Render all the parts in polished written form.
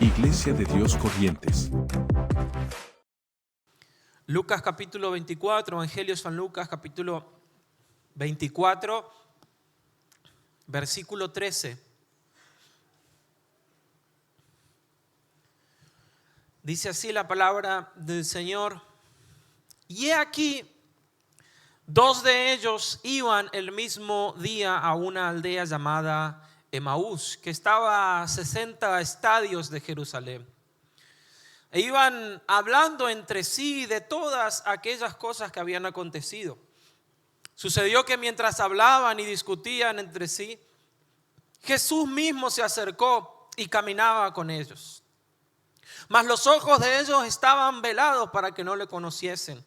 Iglesia de Dios Corrientes. Lucas capítulo 24, Evangelio de San Lucas capítulo 24, versículo 13. Dice así la palabra del Señor: y he aquí, dos de ellos iban el mismo día a una aldea llamada Emaús, que estaba a 60 estadios de Jerusalén. E iban hablando entre sí de todas aquellas cosas que habían acontecido. Sucedió que mientras hablaban y discutían entre sí, Jesús mismo se acercó y caminaba con ellos. Mas los ojos de ellos estaban velados para que no le conociesen.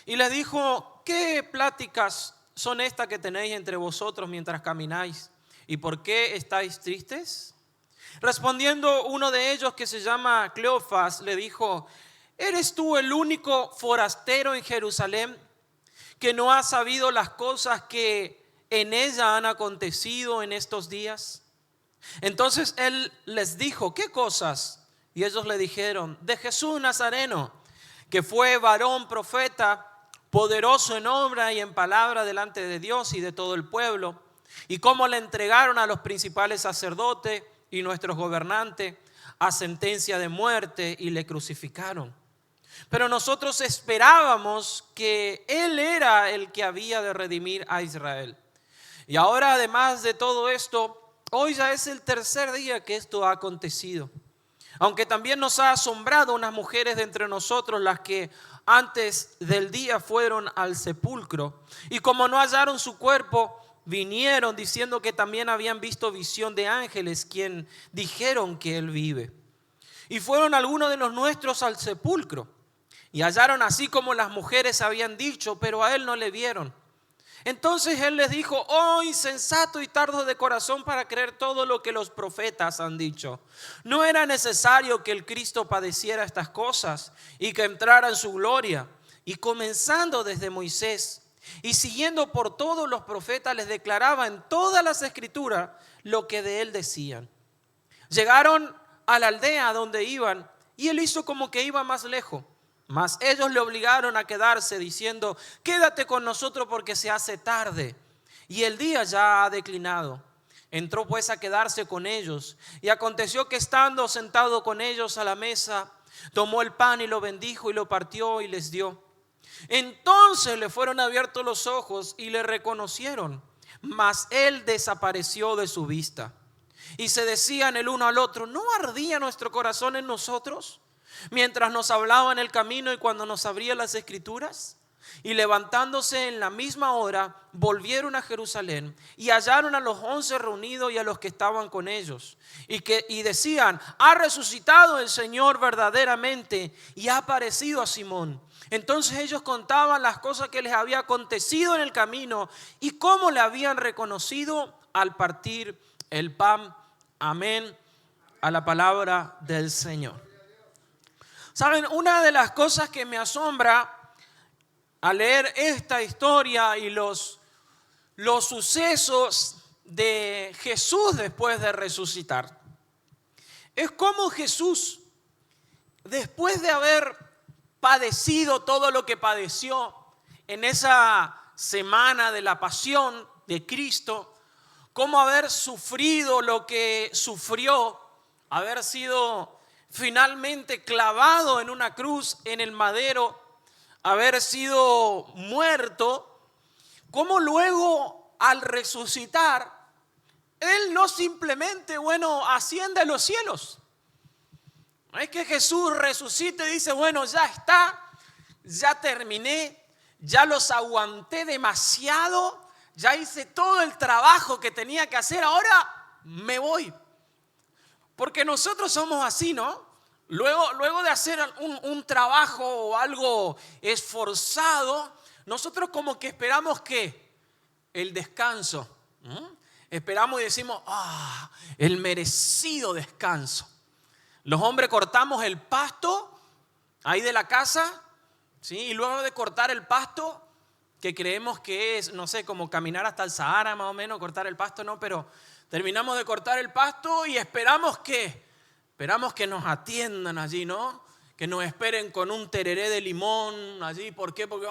Y les dijo: ¿qué pláticas son estas que tenéis entre vosotros mientras camináis? ¿Y por qué estáis tristes? Respondiendo uno de ellos, que se llama Cleofas, le dijo: ¿eres tú el único forastero en Jerusalén que no ha sabido las cosas que en ella han acontecido en estos días? Entonces él les dijo: ¿qué cosas? Y ellos le dijeron: de Jesús Nazareno, que fue varón profeta, poderoso en obra y en palabra delante de Dios y de todo el pueblo, y cómo le entregaron a los principales sacerdotes y nuestros gobernantes a sentencia de muerte y le crucificaron. Pero nosotros esperábamos que Él era el que había de redimir a Israel. Y ahora, además de todo esto, hoy ya es el tercer día que esto ha acontecido. Aunque también nos ha asombrado unas mujeres de entre nosotros, las que antes del día fueron al sepulcro, y como no hallaron su cuerpo, vinieron diciendo que también habían visto visión de ángeles, quien dijeron que Él vive. Y fueron algunos de los nuestros al sepulcro, y hallaron así como las mujeres habían dicho, pero a Él no le vieron. Entonces Él les dijo: oh insensato y tardo de corazón para creer todo lo que los profetas han dicho. ¿No era necesario que el Cristo padeciera estas cosas y que entrara en su gloria? Y comenzando desde Moisés y siguiendo por todos los profetas, les declaraba en todas las escrituras lo que de Él decían. Llegaron a la aldea donde iban, y Él hizo como que iba más lejos. Mas ellos le obligaron a quedarse, diciendo: quédate con nosotros porque se hace tarde y el día ya ha declinado. Entró pues a quedarse con ellos, y aconteció que estando sentado con ellos a la mesa, tomó el pan y lo bendijo y lo partió y les dio. Entonces le fueron abiertos los ojos y le reconocieron, mas Él desapareció de su vista. Y se decían el uno al otro: ¿no ardía nuestro corazón en nosotros mientras nos hablaba en el camino y cuando nos abría las escrituras? Y levantándose en la misma hora, volvieron a Jerusalén y hallaron a los 11 reunidos y a los que estaban con ellos. Y decían: ha resucitado el Señor verdaderamente y ha aparecido a Simón. Entonces ellos contaban las cosas que les había acontecido en el camino y cómo le habían reconocido al partir el pan. Amén a la palabra del Señor. Saben, una de las cosas que me asombra al leer esta historia y los sucesos de Jesús después de resucitar, es cómo Jesús, después de haber padecido todo lo que padeció en esa semana de la pasión de Cristo, cómo haber sufrido lo que sufrió, haber sido finalmente clavado en una cruz en el madero, haber sido muerto, cómo luego al resucitar, Él no simplemente, asciende a los cielos. No es que Jesús resucite y dice: bueno, ya está, ya terminé, ya los aguanté demasiado, ya hice todo el trabajo que tenía que hacer, ahora me voy. Porque nosotros somos así, ¿no? Luego de hacer un trabajo o algo esforzado, nosotros como que esperamos que el descanso. Esperamos y decimos: el merecido descanso. Los hombres cortamos el pasto ahí de la casa, ¿sí? Y luego de cortar el pasto, que creemos que es, no sé, como caminar hasta el Sahara más o menos, cortar el pasto, no, pero Terminamos de cortar el pasto y esperamos que nos atiendan allí, ¿no? Que nos esperen con un tereré de limón allí. ¿Por qué? Porque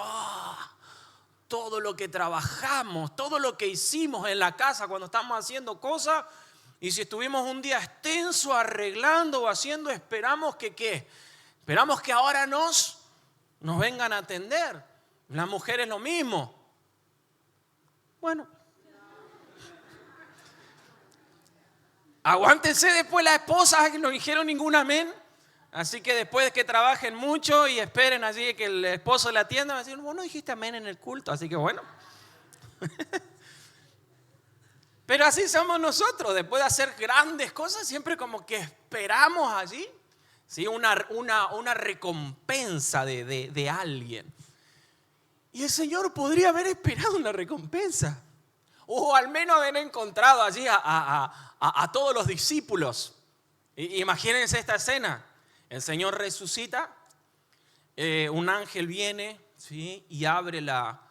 todo lo que trabajamos, todo lo que hicimos en la casa cuando estamos haciendo cosas, y si estuvimos un día extenso arreglando o haciendo, esperamos que ¿qué? Esperamos que ahora nos vengan a atender. Las mujeres lo mismo. Bueno, aguántense después las esposas que no dijeron ningún amén. Así que después de que trabajen mucho y esperen allí que el esposo le atienda, van a decir, vos no dijiste amén en el culto, así que bueno. Pero así somos nosotros, después de hacer grandes cosas, siempre como que esperamos allí, ¿sí? una recompensa de alguien. Y el Señor podría haber esperado una recompensa, o al menos haber encontrado allí a todos los discípulos. Imagínense esta escena. El Señor resucita, un ángel viene, ¿sí? Y abre la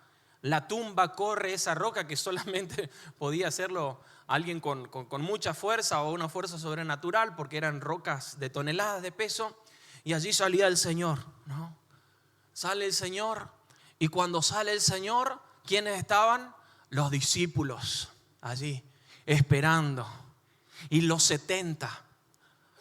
tumba, corre esa roca que solamente podía hacerlo alguien con mucha fuerza o una fuerza sobrenatural, porque eran rocas de toneladas de peso, y allí salía el Señor, ¿no? Sale el Señor, y cuando sale el Señor, ¿quiénes estaban? Los discípulos allí, esperando, y los 70.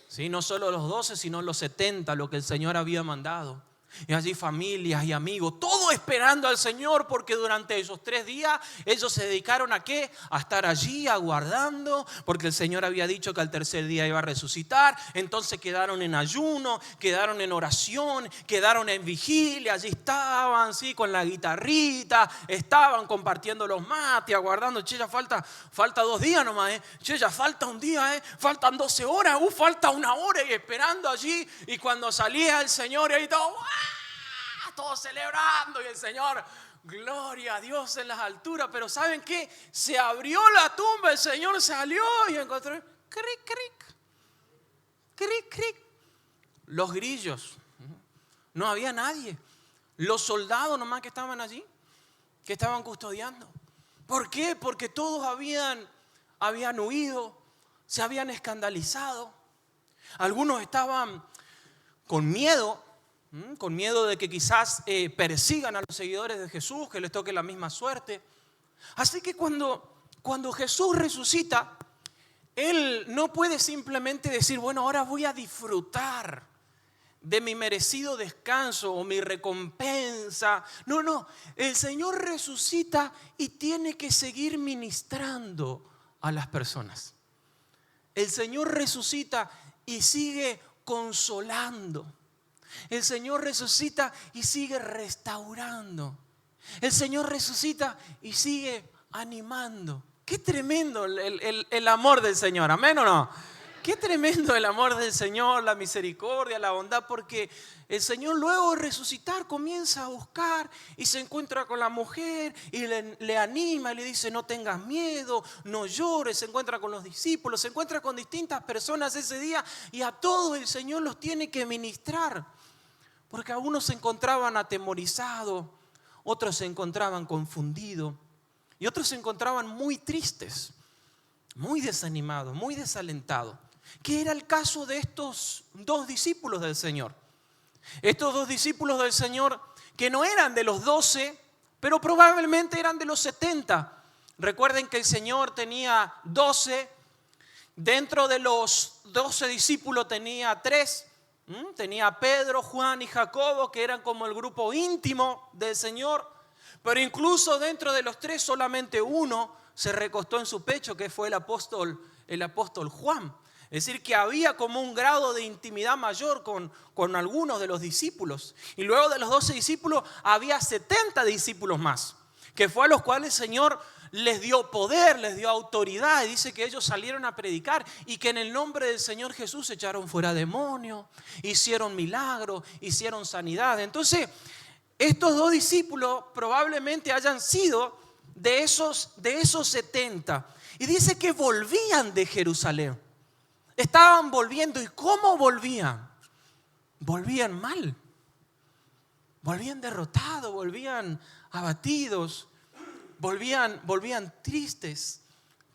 ¿Sí? No solo los 12, sino los 70, lo que el Señor había mandado. Y allí familias y amigos, todo esperando al Señor, porque durante esos 3 días ellos se dedicaron ¿a qué? A estar allí aguardando, porque el Señor había dicho que al tercer día iba a resucitar. Entonces quedaron en ayuno, quedaron en oración, quedaron en vigilia. Allí estaban, ¿sí? Con la guitarrita, estaban compartiendo los mates, aguardando. Che, ya falta 2 días nomás, Che, ya falta un día, faltan 12 horas, falta 1 hora, y esperando allí. Y cuando salía el Señor, y ahí todo, ¡wow! Todos celebrando, y el Señor, gloria a Dios en las alturas. Pero ¿saben qué? Se abrió la tumba, el Señor salió y encontró cric, cric, cric, cric. Los grillos, no había nadie. Los soldados nomás que estaban allí, que estaban custodiando. ¿Por qué? Porque todos habían huido, se habían escandalizado. Algunos estaban con miedo de que quizás persigan a los seguidores de Jesús, que les toque la misma suerte. Así que cuando Jesús resucita, Él no puede simplemente decir, bueno, ahora voy a disfrutar de mi merecido descanso o mi recompensa. No, el Señor resucita y tiene que seguir ministrando a las personas. El Señor resucita y sigue consolando. El Señor resucita y sigue restaurando. El Señor resucita y sigue animando. Qué tremendo el amor del Señor, ¿amén o no? Qué tremendo el amor del Señor, la misericordia, la bondad, porque el Señor luego de resucitar comienza a buscar y se encuentra con la mujer y le anima y le dice, no tengas miedo, no llores. Se encuentra con los discípulos, se encuentra con distintas personas ese día, y a todos el Señor los tiene que ministrar, porque algunos se encontraban atemorizados, otros se encontraban confundidos y otros se encontraban muy tristes, muy desanimados, muy desalentados. ¿Qué era el caso de estos 2 discípulos del Señor? Estos 2 discípulos del Señor que no eran de los 12, pero probablemente eran de los 70. Recuerden que el Señor tenía 12. Dentro de los 12 discípulos tenía 3. Tenía a Pedro, Juan y Jacobo, que eran como el grupo íntimo del Señor. Pero incluso dentro de los 3 solamente uno se recostó en su pecho, que fue el apóstol Juan. Es decir, que había como un grado de intimidad mayor con algunos de los discípulos. Y luego de los 12 discípulos había 70 discípulos más, que fue a los cuales el Señor les dio poder, les dio autoridad. Y dice que ellos salieron a predicar y que en el nombre del Señor Jesús echaron fuera demonios, hicieron milagros, hicieron sanidad. Entonces, estos 2 discípulos probablemente hayan sido de esos 70. Y dice que volvían de Jerusalén. Estaban volviendo. ¿Y cómo volvían? Volvían mal. Volvían derrotados, volvían abatidos, volvían tristes.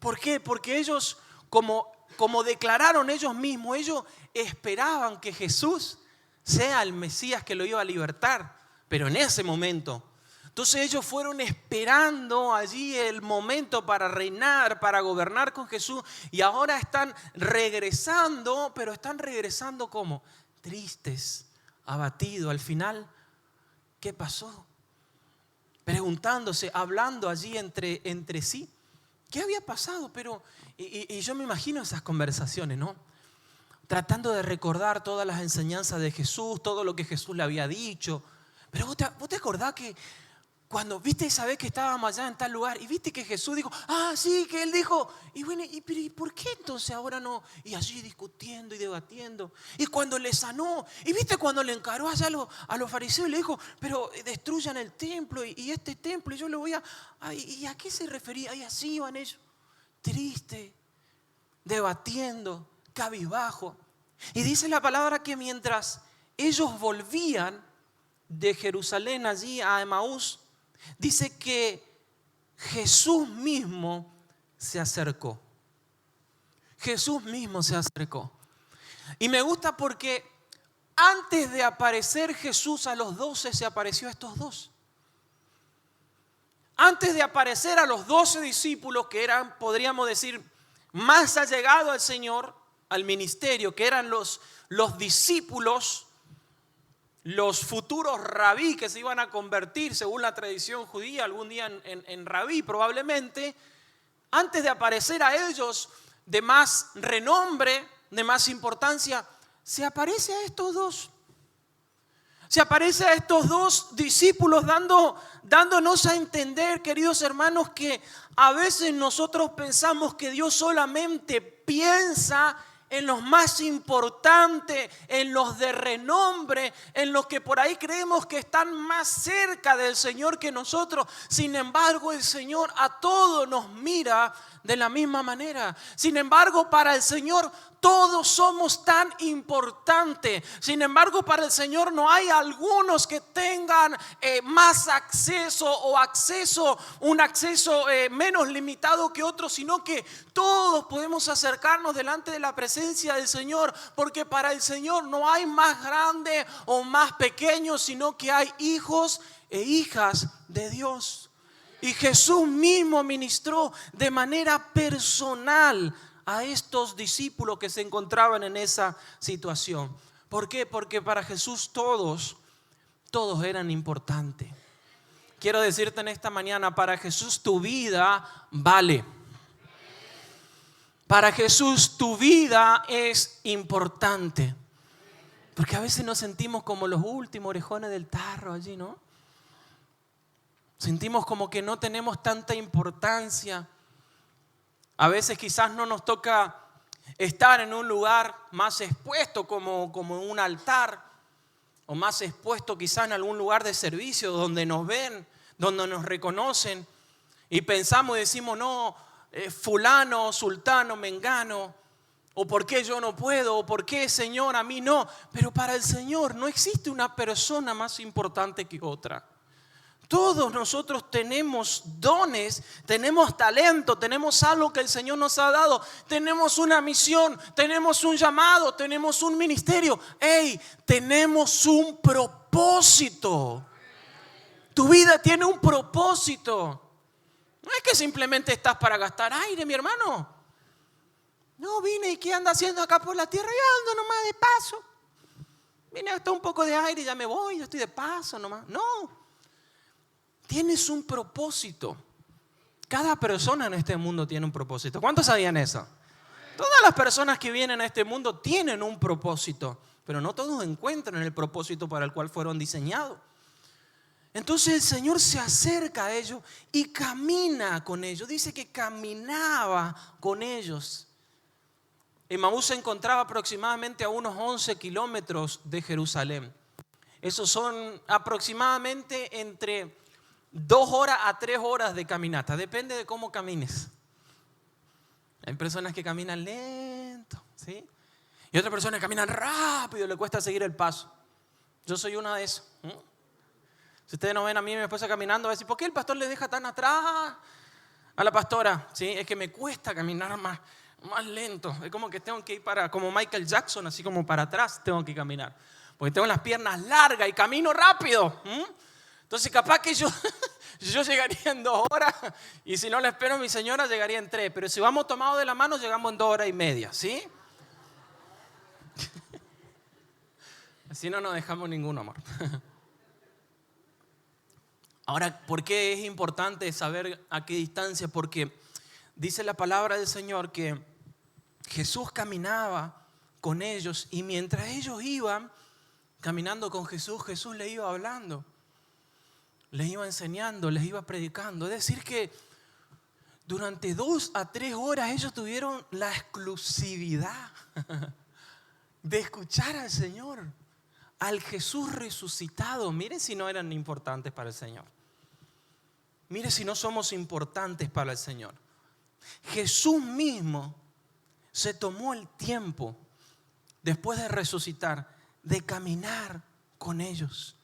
¿Por qué? Porque ellos, como declararon ellos mismos, ellos esperaban que Jesús sea el Mesías que lo iba a libertar, pero en ese momento. Entonces ellos fueron esperando allí el momento para reinar, para gobernar con Jesús, y ahora están regresando, pero están regresando ¿cómo? Tristes, abatidos. Al final, ¿qué pasó? Preguntándose, hablando allí entre sí. ¿Qué había pasado? Pero, y yo me imagino esas conversaciones, ¿no? Tratando de recordar todas las enseñanzas de Jesús, todo lo que Jesús le había dicho. Pero vos te acordás que cuando viste esa vez que estábamos allá en tal lugar y viste que Jesús dijo, sí, que Él dijo, y bueno, ¿y por qué entonces ahora no? Y allí discutiendo y debatiendo. Y cuando le sanó, y viste cuando le encaró allá a los fariseos y le dijo, pero destruyan el templo y este templo, y yo lo voy a... ¿Y a qué se refería? Y así iban ellos, tristes, debatiendo, cabizbajo. Y dice la palabra que mientras ellos volvían de Jerusalén allí a Emaús, dice que Jesús mismo se acercó. Jesús mismo se acercó. Y me gusta porque antes de aparecer Jesús a los 12, se apareció a estos dos. Antes de aparecer a los 12 discípulos que eran, podríamos decir, más allegados al Señor, al ministerio, que eran los discípulos, los futuros rabí que se iban a convertir según la tradición judía algún día en rabí probablemente. Antes de aparecer a ellos de más renombre, de más importancia, se aparece a estos dos. Se aparece a estos dos discípulos dándonos a entender, queridos hermanos, que a veces nosotros pensamos que Dios solamente piensa en los más importantes, en los de renombre, en los que por ahí creemos que están más cerca del Señor que nosotros. Sin embargo, el Señor a todos nos mira de la misma manera. Sin embargo, para el Señor todos somos tan importantes. Sin embargo, para el Señor no hay algunos que tengan más acceso o un acceso menos limitado que otros, sino que todos podemos acercarnos delante de la presencia del Señor, porque para el Señor no hay más grande o más pequeño, sino que hay hijos e hijas de Dios. Y Jesús mismo ministró de manera personal a estos discípulos que se encontraban en esa situación. ¿Por qué? Porque para Jesús todos eran importantes. Quiero decirte en esta mañana, para Jesús tu vida vale. Para Jesús tu vida es importante. Porque a veces nos sentimos como los últimos orejones del tarro allí, ¿no? Sentimos como que no tenemos tanta importancia. A veces quizás no nos toca estar en un lugar más expuesto como un altar, o más expuesto quizás en algún lugar de servicio donde nos ven, donde nos reconocen, y pensamos y decimos, no, fulano, sultano, mengano, o por qué yo no puedo, o por qué Señor a mí no. Pero para el Señor no existe una persona más importante que otra. Todos nosotros tenemos dones, tenemos talento, tenemos algo que el Señor nos ha dado, tenemos una misión, tenemos un llamado, tenemos un ministerio. Tenemos un propósito. Tu vida tiene un propósito. No es que simplemente estás para gastar aire, mi hermano. No, vine y ¿qué anda haciendo acá por la tierra? Yo ando nomás de paso. Vine hasta un poco de aire y ya me voy, yo estoy de paso nomás. No. Tienes un propósito. Cada persona en este mundo tiene un propósito. ¿Cuántos sabían eso? Todas las personas que vienen a este mundo tienen un propósito, pero no todos encuentran el propósito para el cual fueron diseñados. Entonces el Señor se acerca a ellos y camina con ellos. Dice que caminaba con ellos. Emaús se encontraba aproximadamente a unos 11 kilómetros de Jerusalén. Esos son aproximadamente entre 2 horas a 3 horas de caminata, depende de cómo camines. Hay personas que caminan lento, ¿sí? Y otras personas que caminan rápido, le cuesta seguir el paso. Yo soy una de esas. Si ustedes no ven a mí y a mi esposa caminando, va a decir, ¿por qué el pastor le deja tan atrás? a la pastora, ¿sí? Es que me cuesta caminar más lento. Es como que tengo que ir como Michael Jackson, así como para atrás tengo que caminar. Porque tengo las piernas largas y camino rápido. Entonces capaz que yo llegaría en 2 horas y si no le espero a mi señora llegaría en 3. Pero si vamos tomados de la mano llegamos en 2 horas y media, ¿sí? Así no nos dejamos ninguno, amor. Ahora, ¿por qué es importante saber a qué distancia? Porque dice la palabra del Señor que Jesús caminaba con ellos y mientras ellos iban caminando con Jesús, Jesús les iba hablando, les iba enseñando, les iba predicando. Es decir que durante 2 a 3 horas ellos tuvieron la exclusividad de escuchar al Señor, al Jesús resucitado. Miren si no eran importantes para el Señor. Miren si no somos importantes para el Señor. Jesús mismo se tomó el tiempo, después de resucitar, de caminar con ellos.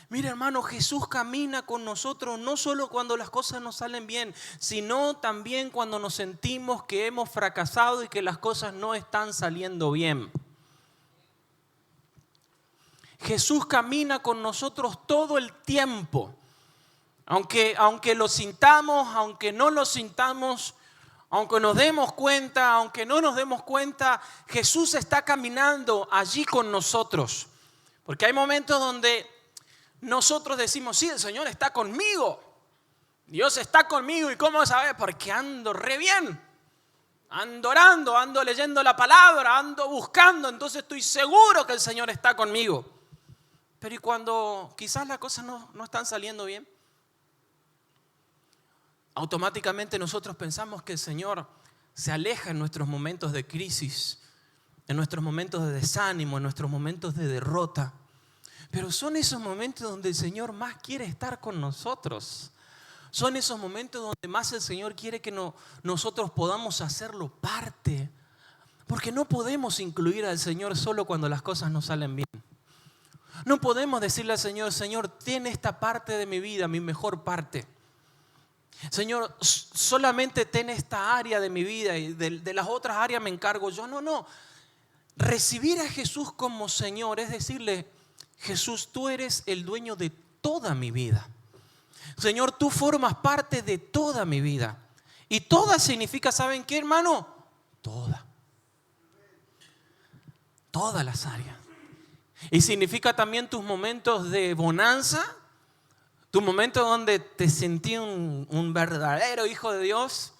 Mira, hermano, Jesús camina con nosotros no solo cuando las cosas nos salen bien, sino también cuando nos sentimos que hemos fracasado y que las cosas no están saliendo bien. Jesús camina con nosotros todo el tiempo. Aunque lo sintamos, aunque no lo sintamos, aunque nos demos cuenta, aunque no nos demos cuenta, Jesús está caminando allí con nosotros. Porque hay momentos donde nosotros decimos, sí, el Señor está conmigo. Dios está conmigo. ¿Y cómo sabes? Porque ando re bien. Ando orando, ando leyendo la palabra, ando buscando. Entonces estoy seguro que el Señor está conmigo. Pero ¿y cuando quizás las cosas no están saliendo bien? Automáticamente nosotros pensamos que el Señor se aleja en nuestros momentos de crisis, en nuestros momentos de desánimo, en nuestros momentos de derrota. Pero son esos momentos donde el Señor más quiere estar con nosotros. Son esos momentos donde más el Señor quiere que nosotros podamos hacerlo parte. Porque no podemos incluir al Señor solo cuando las cosas no salen bien. No podemos decirle al Señor, Señor, ten esta parte de mi vida, mi mejor parte. Señor, solamente ten esta área de mi vida y de las otras áreas me encargo yo. No. Recibir a Jesús como Señor es decirle, Jesús, tú eres el dueño de toda mi vida. Señor, tú formas parte de toda mi vida. Y toda significa, ¿saben qué, hermano? Toda. Todas las áreas. Y significa también tus momentos de bonanza. Tu momento donde te sentí un verdadero hijo de Dios,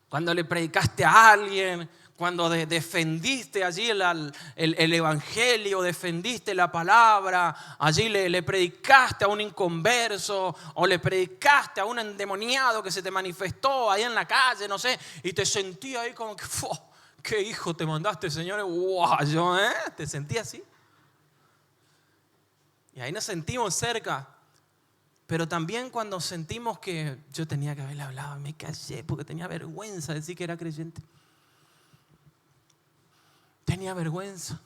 cuando le predicaste a alguien, cuando defendiste allí el evangelio, defendiste la palabra, allí le predicaste a un inconverso o le predicaste a un endemoniado que se te manifestó ahí en la calle, no sé, y te sentí ahí como que, qué hijo te mandaste, Señor, yo, te sentí así. Y ahí nos sentimos cerca. Pero también cuando sentimos que yo tenía que haberle hablado, me callé porque tenía vergüenza de decir que era creyente. Tenía vergüenza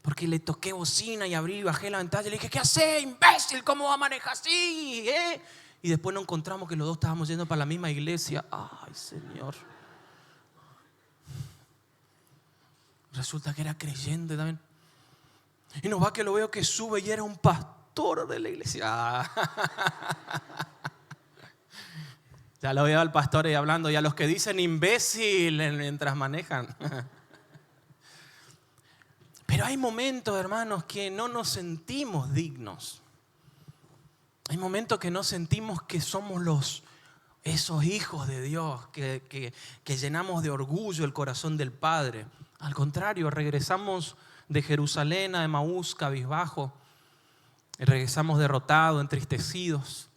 porque le toqué bocina y abrí y bajé la ventana y le dije, ¿qué haces, imbécil? ¿Cómo va a manejar así? Y después nos encontramos que los dos estábamos yendo para la misma iglesia. Ay, Señor. Resulta que era creyente también. Y nos va que lo veo que sube y era un pastor de la iglesia. Ya lo veo al pastor ahí hablando y a los que dicen imbécil mientras manejan. Pero hay momentos, hermanos, que no nos sentimos dignos. Hay momentos que no sentimos que somos esos hijos de Dios, que llenamos de orgullo el corazón del Padre. Al contrario, regresamos de Jerusalén a Emaús cabizbajo. Y regresamos derrotados, entristecidos.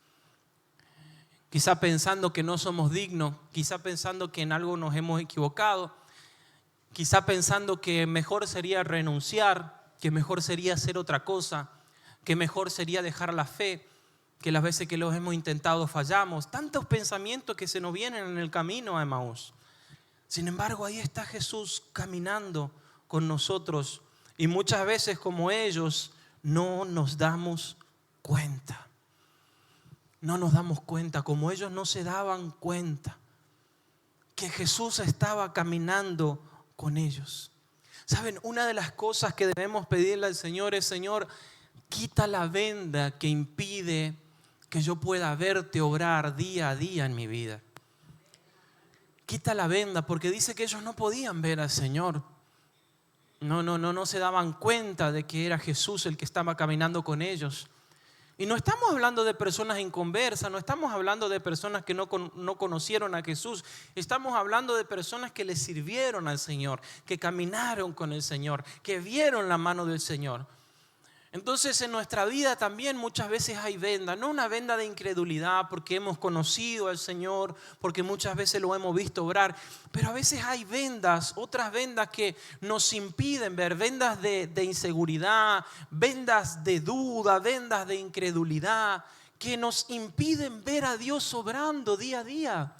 Quizá pensando que no somos dignos, quizá pensando que en algo nos hemos equivocado, quizá pensando que mejor sería renunciar, que mejor sería hacer otra cosa, que mejor sería dejar la fe, que las veces que los hemos intentado fallamos. Tantos pensamientos que se nos vienen en el camino a Emaús. Sin embargo, ahí está Jesús caminando con nosotros y muchas veces como ellos no nos damos cuenta. no nos damos cuenta, como ellos no se daban cuenta, que Jesús estaba caminando con ellos. ¿Saben? Una de las cosas que debemos pedirle al Señor es: Señor, quita la venda que impide que yo pueda verte obrar día a día en mi vida. Quita la venda, porque dice que ellos no podían ver al Señor. No se daban cuenta de que era Jesús el que estaba caminando con ellos. Y no estamos hablando de personas inconversas, no estamos hablando de personas que no conocieron a Jesús. Estamos hablando de personas que le sirvieron al Señor, que caminaron con el Señor, que vieron la mano del Señor. Entonces en nuestra vida también muchas veces hay venda, no una venda de incredulidad porque hemos conocido al Señor, porque muchas veces lo hemos visto obrar, pero a veces hay vendas, otras vendas que nos impiden ver, vendas de inseguridad, vendas de duda, vendas de incredulidad, que nos impiden ver a Dios obrando día a día.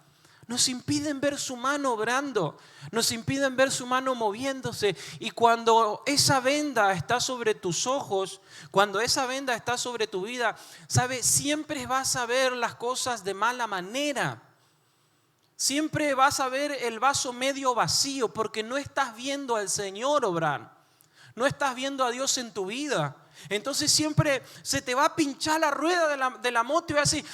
Nos impiden ver su mano obrando, nos impiden ver su mano moviéndose. Y cuando esa venda está sobre tus ojos, cuando esa venda está sobre tu vida, ¿sabes? Siempre vas a ver las cosas de mala manera. Siempre vas a ver el vaso medio vacío porque no estás viendo al Señor obrar. No estás viendo a Dios en tu vida. Entonces siempre se te va a pinchar la rueda de la moto y vas a decir: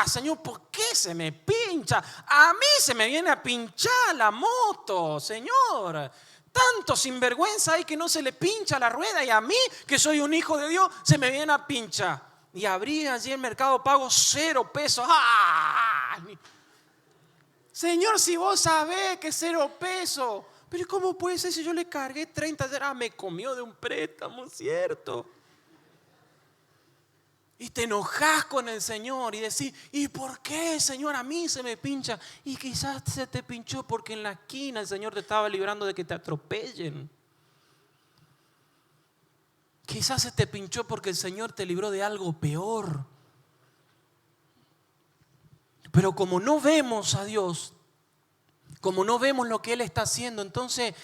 Señor, ¿por qué se me pincha? A mí se me viene a pinchar la moto, Señor. Tanto sinvergüenza hay que no se le pincha la rueda, y a mí, que soy un hijo de Dios, se me viene a pinchar. Y abrí allí el Mercado Pago, 0 pesos. Señor, si vos sabés que 0 pesos. Pero ¿cómo puede ser si yo le cargué 30? Me comió de un préstamo, ¿cierto? Y te enojas con el Señor y decís: ¿y por qué, Señor, a mí se me pincha? Y quizás se te pinchó porque en la esquina el Señor te estaba librando de que te atropellen. Quizás se te pinchó porque el Señor te libró de algo peor. Pero como no vemos a Dios, como no vemos lo que Él está haciendo, entonces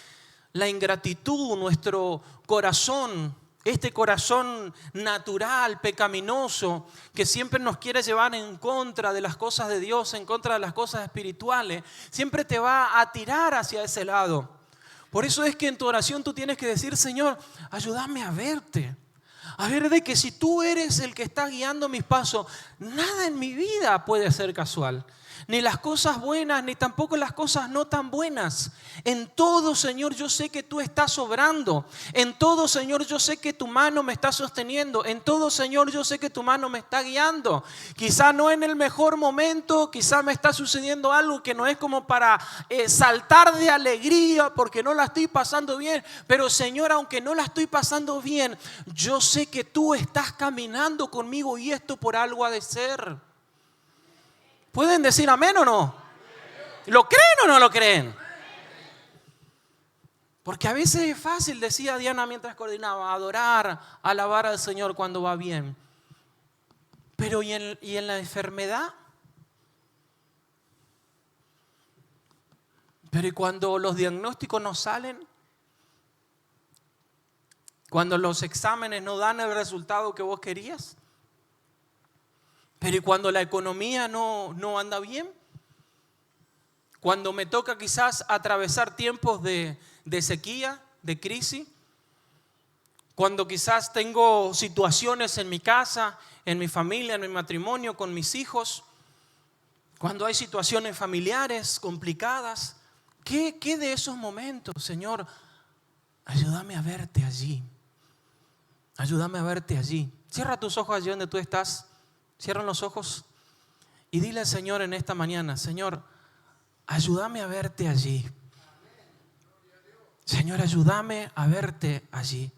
la ingratitud, nuestro corazón, este corazón natural, pecaminoso, que siempre nos quiere llevar en contra de las cosas de Dios, en contra de las cosas espirituales, siempre te va a tirar hacia ese lado. Por eso es que en tu oración tú tienes que decir: Señor, ayúdame a verte. A ver, de que si tú eres el que está guiando mis pasos, nada en mi vida puede ser casual. Ni las cosas buenas, ni tampoco las cosas no tan buenas. En todo, Señor, yo sé que tú estás obrando. En todo, Señor, yo sé que tu mano me está sosteniendo. En todo, Señor, yo sé que tu mano me está guiando. Quizá no en el mejor momento, quizá me está sucediendo algo que no es como para saltar de alegría porque no la estoy pasando bien. Pero, Señor, aunque no la estoy pasando bien, yo sé que tú estás caminando conmigo y esto por algo ha de ser. ¿Pueden decir amén o no? ¿Lo creen o no lo creen? Porque a veces es fácil, decía Diana mientras coordinaba, adorar, alabar al Señor cuando va bien. Pero ¿y en la enfermedad? Pero ¿y cuando los diagnósticos no salen? Cuando los exámenes no dan el resultado que vos querías. Pero ¿y cuando la economía no anda bien? Cuando me toca quizás atravesar tiempos de sequía, de crisis. Cuando quizás tengo situaciones en mi casa, en mi familia, en mi matrimonio, con mis hijos. Cuando hay situaciones familiares complicadas. ¿Qué de esos momentos, Señor? Ayúdame a verte allí. Ayúdame a verte allí. Cierra tus ojos allí donde tú estás. Cierran los ojos y dile al Señor en esta mañana: Señor, ayúdame a verte allí. Señor, ayúdame a verte allí.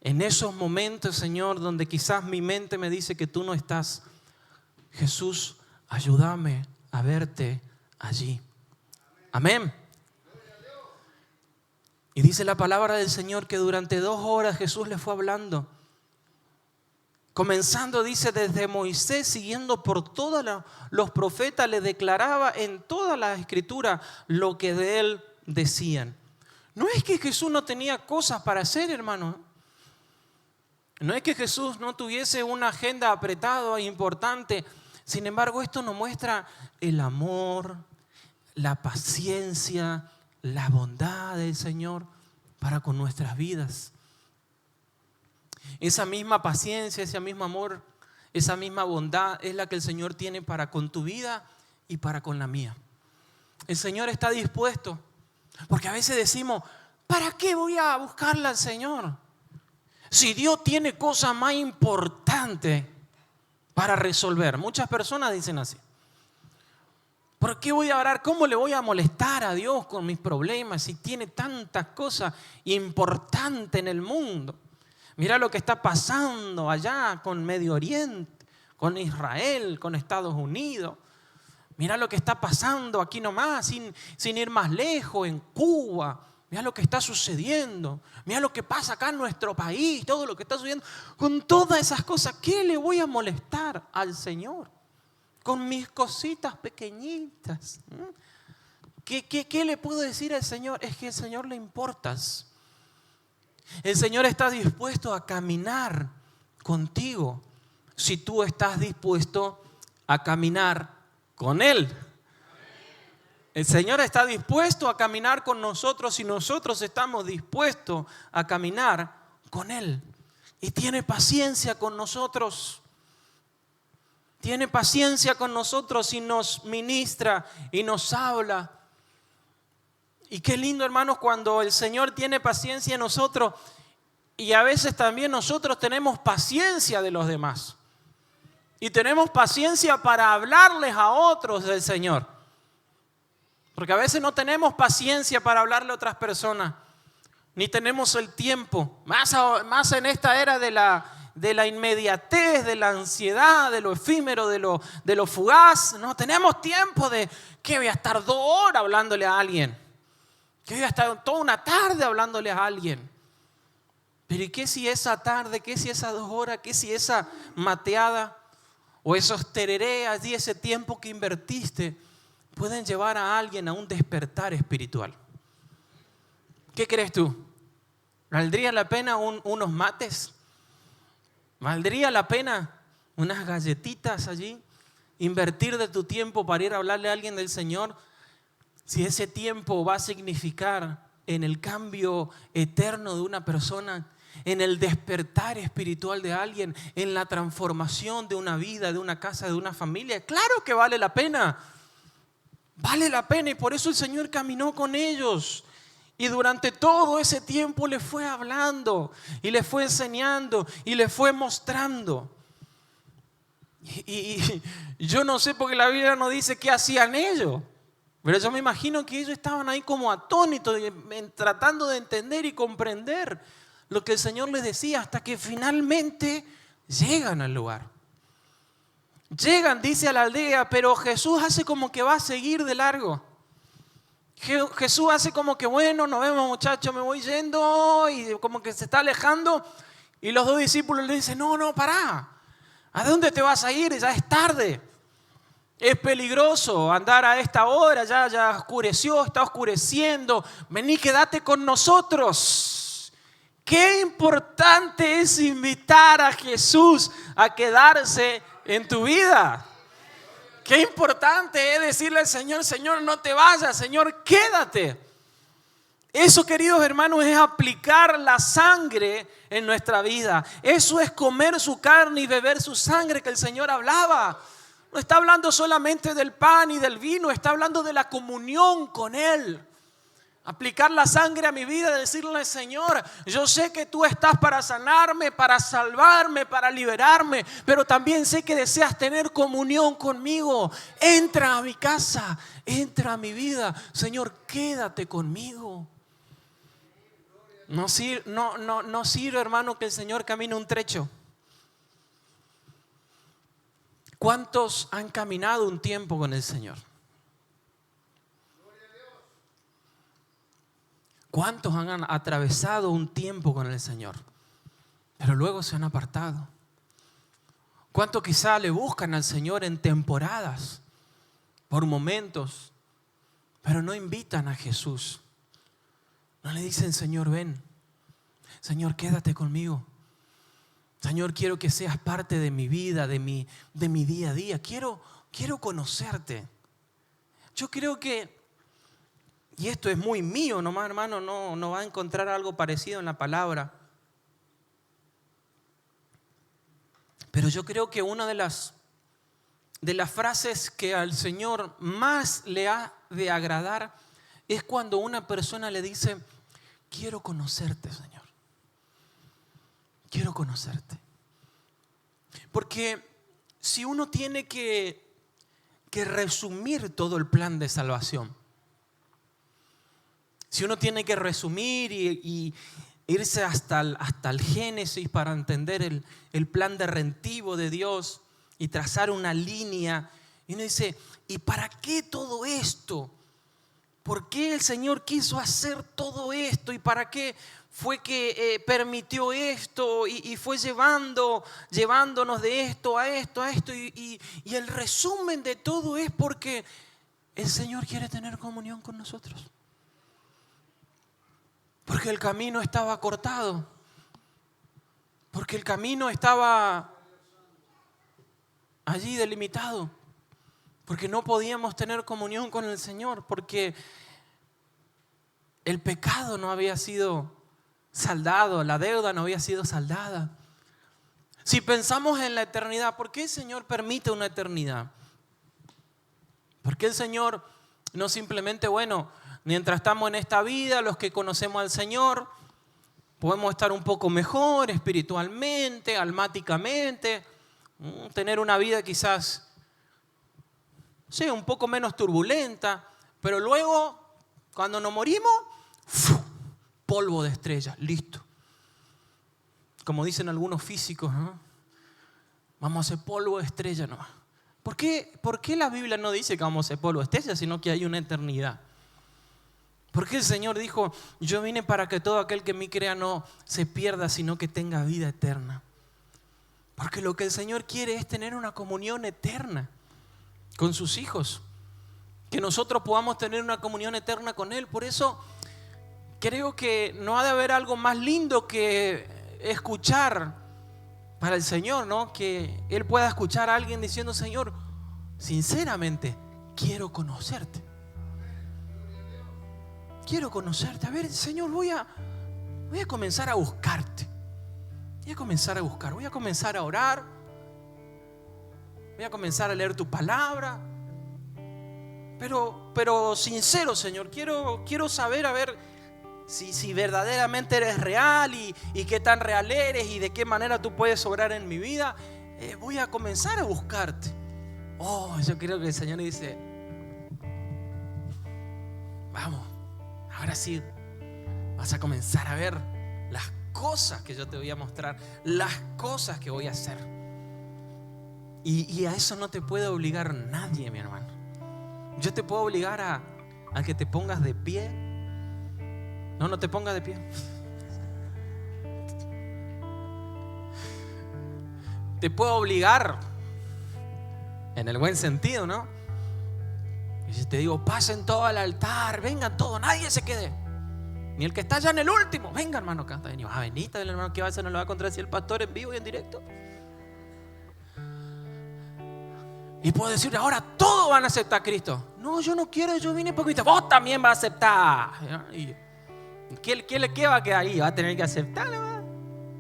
En esos momentos, Señor, donde quizás mi mente me dice que tú no estás. Jesús, ayúdame a verte allí. Amén. Y dice la palabra del Señor que durante 2 horas Jesús le fue hablando. Comenzando, dice, desde Moisés, siguiendo por todos los profetas, le declaraba en toda la escritura lo que de él decían. No es que Jesús no tenía cosas para hacer, hermano. No es que Jesús no tuviese una agenda apretada e importante. Sin embargo, esto nos muestra el amor, la paciencia, la bondad del Señor para con nuestras vidas. Esa misma paciencia, ese mismo amor, esa misma bondad es la que el Señor tiene para con tu vida y para con la mía. El Señor está dispuesto, porque a veces decimos, ¿para qué voy a buscarle al Señor? Si Dios tiene cosas más importantes para resolver. Muchas personas dicen así. ¿Por qué voy a orar? ¿Cómo le voy a molestar a Dios con mis problemas si tiene tantas cosas importantes en el mundo? Mira lo que está pasando allá con Medio Oriente, con Israel, con Estados Unidos. Mira lo que está pasando aquí nomás, sin ir más lejos, en Cuba. Mira lo que está sucediendo. Mira lo que pasa acá en nuestro país, todo lo que está sucediendo. Con todas esas cosas, ¿qué le voy a molestar al Señor? Con mis cositas pequeñitas. ¿Qué le puedo decir al Señor? Es que al Señor le importas. El Señor está dispuesto a caminar contigo si tú estás dispuesto a caminar con Él. El Señor está dispuesto a caminar con nosotros si nosotros estamos dispuestos a caminar con Él. Y tiene paciencia con nosotros. Tiene paciencia con nosotros y nos ministra y nos habla. Y qué lindo, hermanos, cuando el Señor tiene paciencia en nosotros y a veces también nosotros tenemos paciencia de los demás. Y tenemos paciencia para hablarles a otros del Señor. Porque a veces no tenemos paciencia para hablarle a otras personas. Ni tenemos el tiempo. Más en esta era de la inmediatez, de la ansiedad, de lo efímero, de lo fugaz. No tenemos tiempo de que voy a estar 2 horas hablándole a alguien. Que voy a estar toda una tarde hablándole a alguien. Pero ¿y qué si esa tarde, qué si esas 2 horas, qué si esa mateada o esos terereas y ese tiempo que invertiste pueden llevar a alguien a un despertar espiritual? ¿Qué crees tú? ¿Valdría la pena unos mates? ¿Valdría la pena unas galletitas allí? ¿Invertir de tu tiempo para ir a hablarle a alguien del Señor? Si ese tiempo va a significar en el cambio eterno de una persona, en el despertar espiritual de alguien, en la transformación de una vida, de una casa, de una familia, claro que vale la pena. Vale la pena y por eso el Señor caminó con ellos. Y durante todo ese tiempo les fue hablando y les fue enseñando y les fue mostrando. Y yo no sé porque la Biblia no dice qué hacían ellos. Pero yo me imagino que ellos estaban ahí como atónitos, tratando de entender y comprender lo que el Señor les decía hasta que finalmente llegan al lugar. Llegan, dice, a la aldea, pero Jesús hace como que va a seguir de largo. Jesús hace como que, bueno, nos vemos muchachos, me voy yendo, y como que se está alejando. Y los 2 discípulos le dicen, no, pará. ¿A dónde te vas a ir? Ya es tarde. Es peligroso andar a esta hora, ya oscureció, está oscureciendo. Vení, quédate con nosotros. Qué importante es invitar a Jesús a quedarse en tu vida. Qué importante es decirle al Señor, Señor, no te vayas, Señor, quédate. Eso, queridos hermanos, es aplicar la sangre en nuestra vida. Eso es comer su carne y beber su sangre que el Señor hablaba. No está hablando solamente del pan y del vino, está hablando de la comunión con Él. Aplicar la sangre a mi vida, decirle, Señor, yo sé que tú estás para sanarme, para salvarme, para liberarme, pero también sé que deseas tener comunión conmigo. Entra a mi casa, entra a mi vida. Señor, quédate conmigo. No sirve, hermano, que el Señor camine un trecho. ¿Cuántos han caminado un tiempo con el Señor? ¿Cuántos han atravesado un tiempo con el Señor, pero luego se han apartado? ¿Cuántos quizá le buscan al Señor en temporadas, por momentos, pero no invitan a Jesús? No le dicen, Señor, ven. Señor, quédate conmigo. Señor, quiero que seas parte de mi vida, de mi día a día. Quiero conocerte. Yo creo que, y esto es muy mío nomás, hermano, no va a encontrar algo parecido en la palabra. Pero yo creo que una de las frases que al Señor más le ha de agradar es cuando una persona le dice: quiero conocerte, Señor. Quiero conocerte. Porque si uno tiene que resumir todo el plan de salvación, si uno tiene que resumir y irse hasta el Génesis para entender el plan de redentivo de Dios y trazar una línea, y uno dice: ¿y para qué todo esto? ¿Por qué el Señor quiso hacer todo esto? ¿Y para qué fue que permitió esto y fue llevándonos de esto a esto, a esto? Y el resumen de todo es porque el Señor quiere tener comunión con nosotros. Porque el camino estaba cortado. Porque el camino estaba allí delimitado. Porque no podíamos tener comunión con el Señor. Porque el pecado no había sido saldado. La deuda no había sido saldada. Si pensamos en la eternidad, ¿por qué el Señor permite una eternidad? ¿Por qué el Señor no simplemente, mientras estamos en esta vida, los que conocemos al Señor, podemos estar un poco mejor espiritualmente, almáticamente, tener una vida quizás, un poco menos turbulenta, pero luego, cuando nos morimos, polvo de estrellas, listo. Como dicen algunos físicos, ¿no? Vamos a hacer polvo de estrella nomás. ¿Por qué la Biblia no dice que vamos a hacer polvo de estrella, sino que hay una eternidad? ¿Por qué el Señor dijo: yo vine para que todo aquel que en mí crea no se pierda, sino que tenga vida eterna? Porque lo que el Señor quiere es tener una comunión eterna con sus hijos. Que nosotros podamos tener una comunión eterna con Él. Por eso creo que no ha de haber algo más lindo que escuchar para el Señor, ¿no? Que Él pueda escuchar a alguien diciendo: Señor, sinceramente, quiero conocerte. Quiero conocerte. A ver, Señor, voy a comenzar a buscarte. Voy a comenzar a buscar. Voy a comenzar a orar. Voy a comenzar a leer tu palabra. Pero sincero, Señor, quiero saber, a ver, si verdaderamente eres real y qué tan real eres y de qué manera tú puedes obrar en mi vida. Voy a comenzar a buscarte. Yo creo que el Señor dice: vamos, ahora sí, vas a comenzar a ver las cosas que yo te voy a mostrar, las cosas que voy a hacer. Y a eso no te puede obligar nadie, mi hermano. Yo te puedo obligar a que te pongas de pie. No te pongas de pie. Te puedo obligar en el buen sentido, ¿no? Y si te digo: pasen todo al altar, vengan todos, nadie se quede, ni el que está allá en el último. Venga, hermano, canta. Benita, el hermano que va a hacer, no lo va a contradecir el pastor en vivo y en directo. Y puedo decir: ahora todos van a aceptar a Cristo. No, yo no quiero, yo vine por Cristo. Vos también vas a aceptar. ¿Y qué va a quedar ahí? ¿Va a tener que aceptar?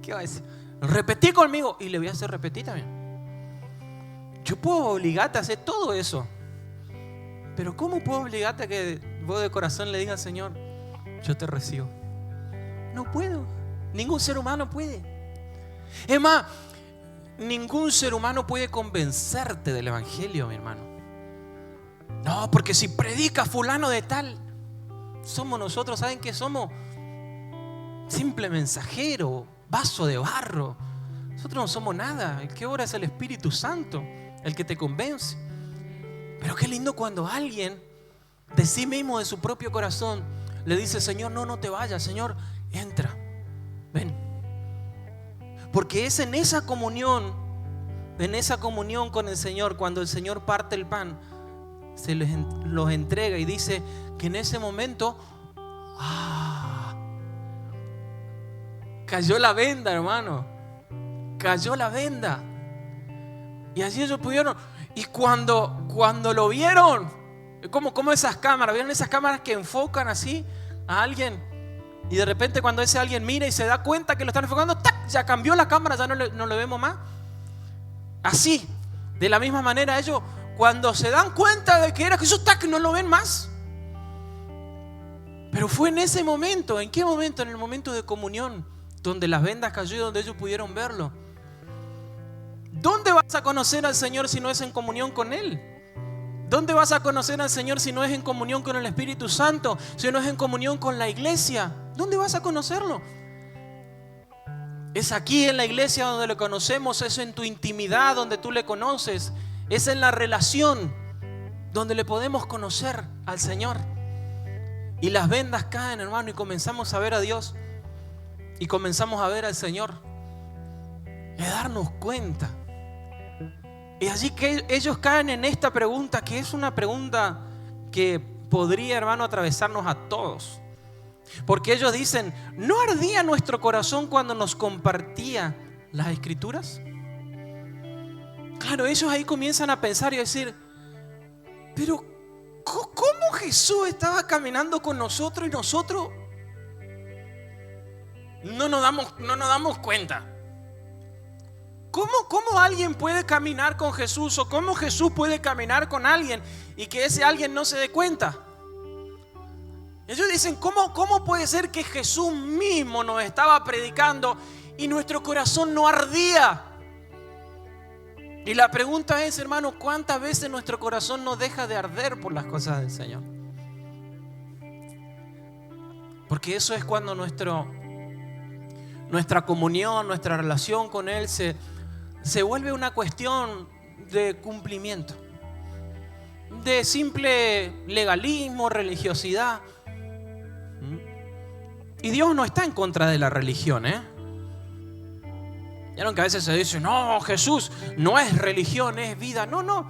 ¿Qué va a decir? Repetí conmigo. Y le voy a hacer repetir también. Yo puedo obligarte a hacer todo eso. Pero ¿cómo puedo obligarte a que vos de corazón le digas: Señor, yo te recibo? No puedo. Ningún ser humano puede. Es más, ningún ser humano puede convencerte del evangelio, mi hermano. No, porque si predica fulano de tal, somos nosotros, ¿saben qué somos? Simple mensajero, vaso de barro. Nosotros no somos nada. El que obra es el Espíritu Santo, el que te convence. Pero qué lindo cuando alguien de sí mismo, de su propio corazón, le dice: Señor, no te vayas, Señor, entra, ven. Porque es en esa comunión con el Señor, cuando el Señor parte el pan, se los entrega y dice que en ese momento cayó la venda, hermano. cayó la venda. Y allí ellos pudieron. Y cuando lo vieron, como esas cámaras, ¿vieron esas cámaras que enfocan así a alguien? Y de repente cuando ese alguien mira y se da cuenta que lo están enfocando, ¡tac!, ya cambió la cámara, ya no lo vemos más. Así, de la misma manera ellos, cuando se dan cuenta de que era Jesús, ¡tac!, no lo ven más. Pero fue en ese momento. ¿En qué momento? En el momento de comunión, donde las vendas cayó y donde ellos pudieron verlo. ¿Dónde vas a conocer al Señor si no es en comunión con Él? ¿Dónde vas a conocer al Señor si no es en comunión con el Espíritu Santo? Si no es en comunión con la iglesia. ¿Dónde vas a conocerlo? Es aquí en la iglesia donde lo conocemos. Es en tu intimidad donde tú le conoces. Es en la relación donde le podemos conocer al Señor. Y las vendas caen, hermano, y comenzamos a ver a Dios. Y comenzamos a ver al Señor. Es darnos cuenta. Y allí que ellos caen en esta pregunta, que es una pregunta que podría, hermano, atravesarnos a todos. Porque ellos dicen, ¿no ardía nuestro corazón cuando nos compartía las Escrituras? Claro, ellos ahí comienzan a pensar y a decir, pero ¿cómo Jesús estaba caminando con nosotros y nosotros no nos damos cuenta? ¿Cómo alguien puede caminar con Jesús o cómo Jesús puede caminar con alguien y que ese alguien no se dé cuenta? Ellos dicen, ¿cómo puede ser que Jesús mismo nos estaba predicando y nuestro corazón no ardía? Y la pregunta es, hermano, ¿cuántas veces nuestro corazón no deja de arder por las cosas del Señor? Porque eso es cuando nuestra comunión, nuestra relación con Él se vuelve una cuestión de cumplimiento, de simple legalismo, religiosidad. Y Dios no está en contra de la religión, ¿eh? ¿Vieron que a veces se dice, no, Jesús no es religión, es vida? No.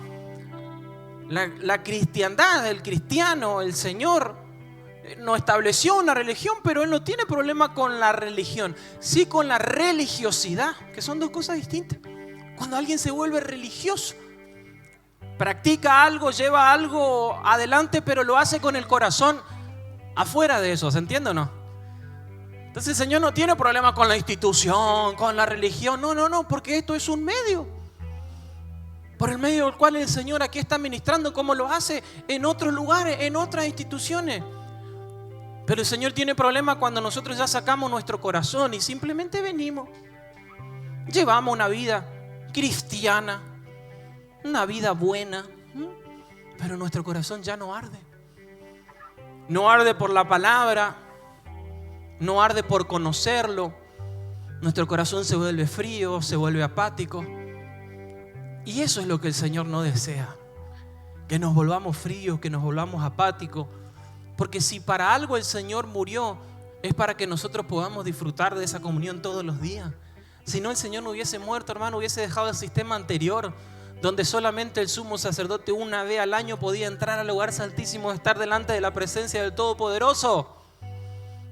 La cristiandad, el cristiano, el Señor no estableció una religión, pero Él no tiene problema con la religión, sí con la religiosidad, que son dos cosas distintas. Cuando alguien se vuelve religioso, practica algo, lleva algo adelante, pero lo hace con el corazón afuera de eso, ¿se entiende o no? Entonces el Señor no tiene problema con la institución, con la religión, no, porque esto es un medio, por el medio del cual el Señor aquí está ministrando, como lo hace en otros lugares, en otras instituciones. Pero el Señor tiene problema cuando nosotros ya sacamos nuestro corazón y simplemente venimos, llevamos una vida cristiana, una vida buena, pero nuestro corazón ya no arde. No arde por la palabra, no arde por conocerlo. Nuestro corazón se vuelve frío, se vuelve apático. Y eso es lo que el Señor no desea, que nos volvamos fríos, que nos volvamos apáticos. Porque si para algo el Señor murió, es para que nosotros podamos disfrutar de esa comunión todos los días. Si no, el Señor no hubiese muerto, hermano, hubiese dejado el sistema anterior, donde solamente el sumo sacerdote una vez al año podía entrar al lugar santísimo, estar delante de la presencia del Todopoderoso.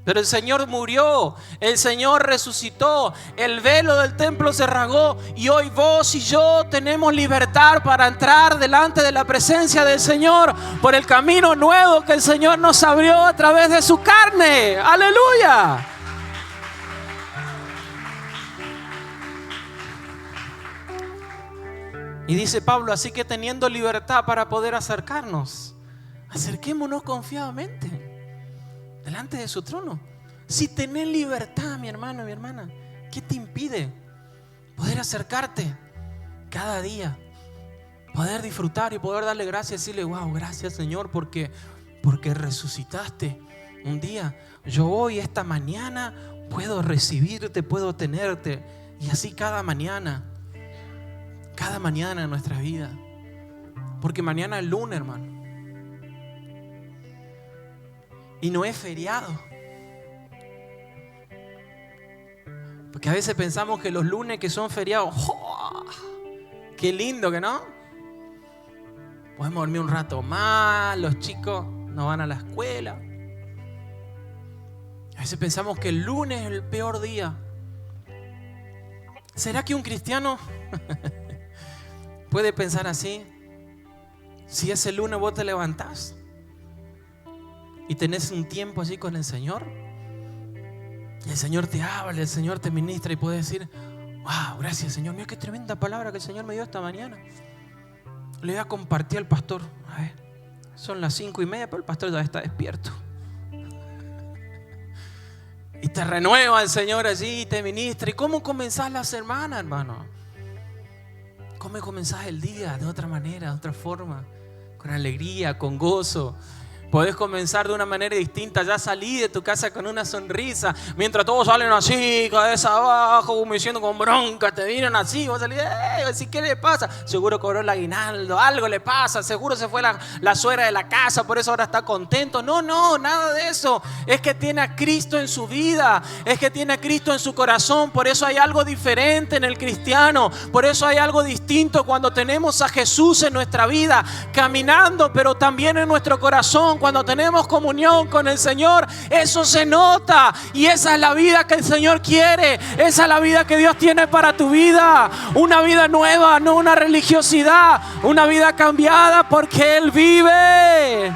Pero el Señor murió, el Señor resucitó, el velo del templo se rasgó y hoy vos y yo tenemos libertad para entrar delante de la presencia del Señor por el camino nuevo que el Señor nos abrió a través de su carne. ¡Aleluya! Y dice Pablo, así que teniendo libertad para poder acercarnos, acerquémonos confiadamente delante de su trono. Si tenés libertad, mi hermano, mi hermana, ¿qué te impide poder acercarte cada día? Poder disfrutar y poder darle gracias y decirle, wow, gracias Señor porque resucitaste un día. Yo hoy, esta mañana, puedo recibirte, puedo tenerte. Y así cada mañana en nuestra vida. Porque mañana es lunes, hermano. Y no es feriado. Porque a veces pensamos que los lunes que son feriados, ¡oh!, qué lindo, ¿que no? Podemos dormir un rato más, los chicos no van a la escuela. A veces pensamos que el lunes es el peor día. ¿Será que un cristiano puede pensar así? Si ese lunes vos te levantás y tenés un tiempo así con el Señor, y el Señor te habla, el Señor te ministra y puedes decir: wow, gracias Señor, mira qué tremenda palabra que el Señor me dio esta mañana. Le voy a compartir al pastor. A ver, son las 5:30, pero el pastor ya está despierto. Y te renueva el Señor allí y te ministra. ¿Y cómo comenzás la semana, hermano? ¿Cómo comenzás el día? De otra manera, de otra forma, con alegría, con gozo. Podés comenzar de una manera distinta. Ya salí de tu casa con una sonrisa. Mientras todos salen así, cabeza abajo, como diciendo con bronca, te miran así. Vos salís, así, ¿qué le pasa? Seguro cobró el aguinaldo, algo le pasa. Seguro se fue la suegra de la casa, por eso ahora está contento. No, nada de eso. Es que tiene a Cristo en su vida. Es que tiene a Cristo en su corazón. Por eso hay algo diferente en el cristiano. Por eso hay algo distinto cuando tenemos a Jesús en nuestra vida, caminando, pero también en nuestro corazón. Cuando tenemos comunión con el Señor, eso se nota. Y esa es la vida que el Señor quiere. Esa es la vida que Dios tiene para tu vida. Una vida nueva, no una religiosidad. Una vida cambiada porque Él vive.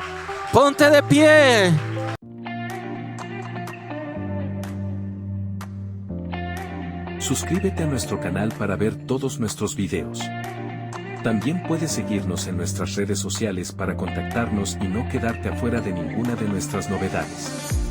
Ponte de pie. Suscríbete a nuestro canal para ver todos nuestros videos. También puedes seguirnos en nuestras redes sociales para contactarnos y no quedarte afuera de ninguna de nuestras novedades.